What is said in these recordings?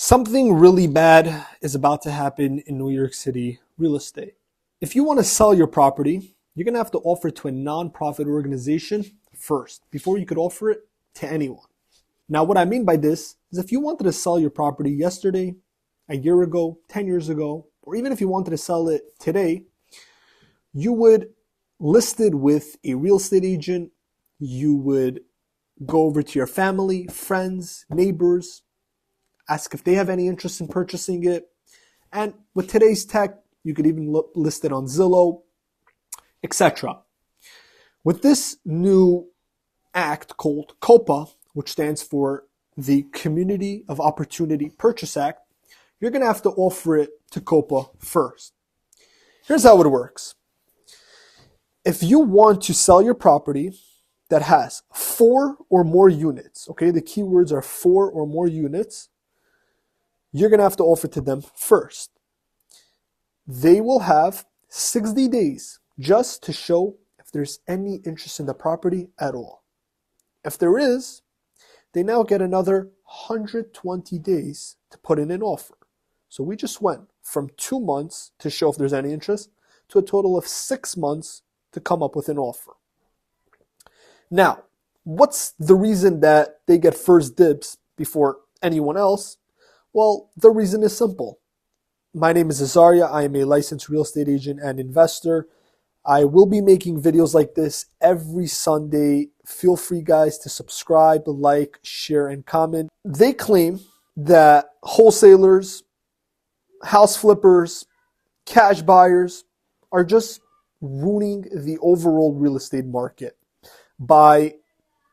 Something really bad is about to happen in New York City real estate. If you want to sell your property, you're going to have to offer it to a nonprofit organization first before you could offer it to anyone. Now, what I mean by this is if you wanted to sell your property yesterday, a year ago, 10 years ago, or even if you wanted to sell it today, you would list it with a real estate agent. You would go over to your family, friends, neighbors, ask if they have any interest in purchasing it. And with today's tech, you could even list it on Zillow, etc. With this new act called COPA, which stands for the Community of Opportunity Purchase Act, you're going to have to offer it to COPA first. Here's how it works. If you want to sell your property that has 4 or more units, okay, the keywords are 4 or more units, you're going to have to offer to them first. They will have 60 days just to show if there's any interest in the property at all. If there is, they now get another 120 days to put in an offer. So we just went from 2 months to show if there's any interest to a total of 6 months to come up with an offer. Now, what's the reason that they get first dibs before anyone else? Well, the reason is simple. My name is Azaria. I am a licensed real estate agent and investor. I will be making videos like this every Sunday. Feel free, guys, to subscribe, like, share, and comment. They claim that wholesalers, house flippers, cash buyers are just ruining the overall real estate market by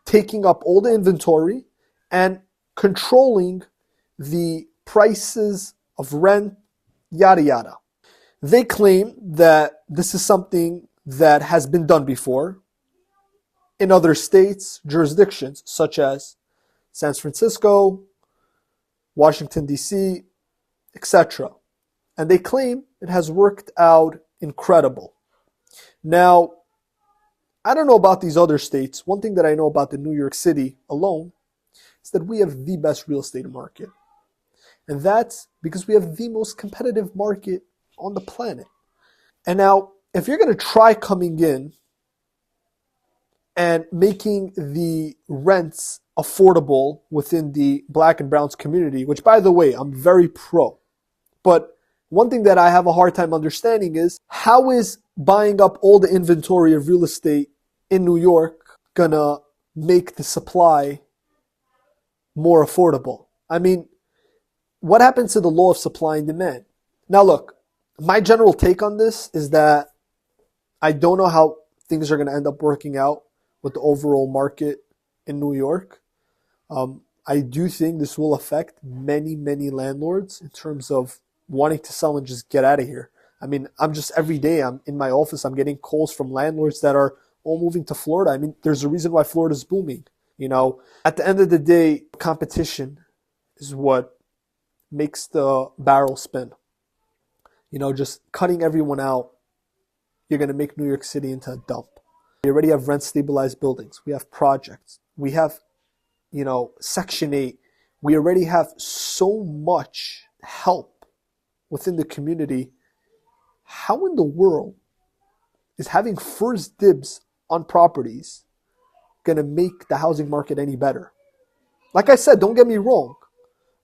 taking up all the inventory and controlling the prices of rent, yada yada. They claim that this is something that has been done before in other states, jurisdictions such as San Francisco, Washington, D.C., etc. And they claim it has worked out incredible. Now, I don't know about these other states. One thing that I know about the New York City alone is that we have the best real estate market. And that's because we have the most competitive market on the planet. And now, if you're going to try coming in and making the rents affordable within the Black and Browns community, which, by the way, I'm very pro. But one thing that I have a hard time understanding is how is buying up all the inventory of real estate in New York gonna make the supply more affordable? I mean, what happens to the law of supply and demand? Now look, my general take on this is that I don't know how things are going to end up working out with the overall market in New York. I do think this will affect many, many landlords in terms of wanting to sell and just get out of here. I mean, every day I'm in my office, I'm getting calls from landlords that are all moving to Florida. I mean, there's a reason why Florida is booming. You know, at the end of the day, competition is what makes the barrel spin. You know, just cutting everyone out, you're going to make New York City into a dump. We already have rent stabilized buildings. We have projects. We have, Section 8. We already have so much help within the community. How in the world is having first dibs on properties going to make the housing market any better? Like I said, don't get me wrong.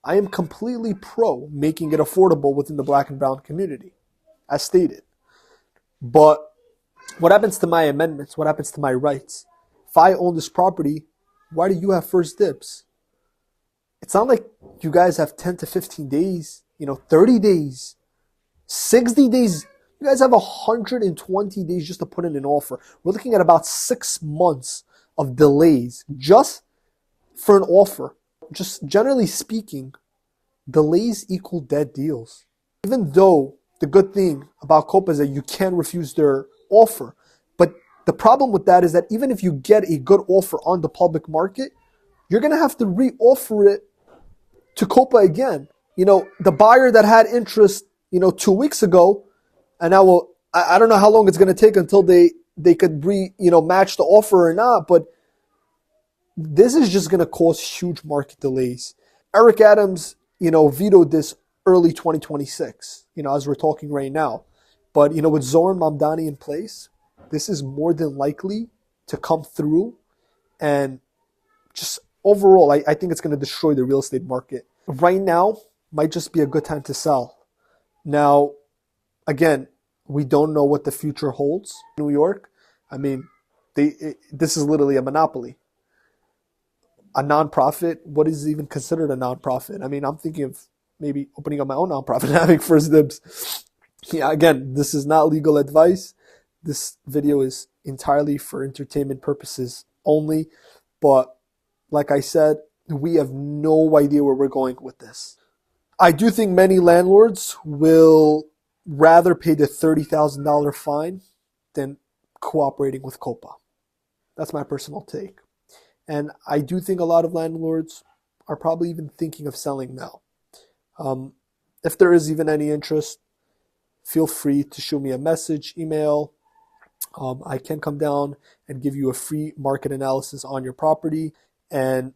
I am completely pro making it affordable within the Black and Brown community, as stated. But what happens to my amendments? What happens to my rights? If I own this property, why do you have first dibs? It's not like you guys have 10 to 15 days, 30 days, 60 days. You guys have 120 days just to put in an offer. We're looking at about 6 months of delays just for an offer. Just generally speaking, delays equal dead deals. Even though the good thing about COPA is that you can refuse their offer. But the problem with that is that even if you get a good offer on the public market, you're going to have to re-offer it to COPA again. The buyer that had interest, 2 weeks ago, and now I don't know how long it's going to take until they could match the offer or not, but this is just going to cause huge market delays. Eric Adams vetoed this early 2026, as we're talking right now. But, with Zoran Mamdani in place, this is more than likely to come through. And just overall, I think it's going to destroy the real estate market. Right now might just be a good time to sell. Now, again, we don't know what the future holds in New York. I mean, this is literally a monopoly. A nonprofit, what is even considered a nonprofit? I mean, I'm thinking of maybe opening up my own nonprofit and having first dibs. Yeah, again, this is not legal advice. This video is entirely for entertainment purposes only. But like I said, we have no idea where we're going with this. I do think many landlords will rather pay the $30,000 fine than cooperating with COPA. That's my personal take. And I do think a lot of landlords are probably even thinking of selling now. If there is even any interest, feel free to shoot me a message, email. I can come down and give you a free market analysis on your property. And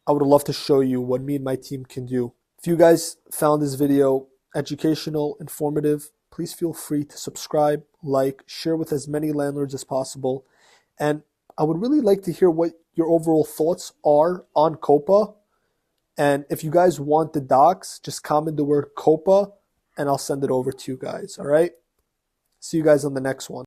I would love to show you what me and my team can do. If you guys found this video educational, informative, please feel free to subscribe, like, share with as many landlords as possible. And I would really like to hear what your overall thoughts are on COPA. And if you guys want the docs, just comment the word COPA and I'll send it over to you guys. All right. See you guys on the next one.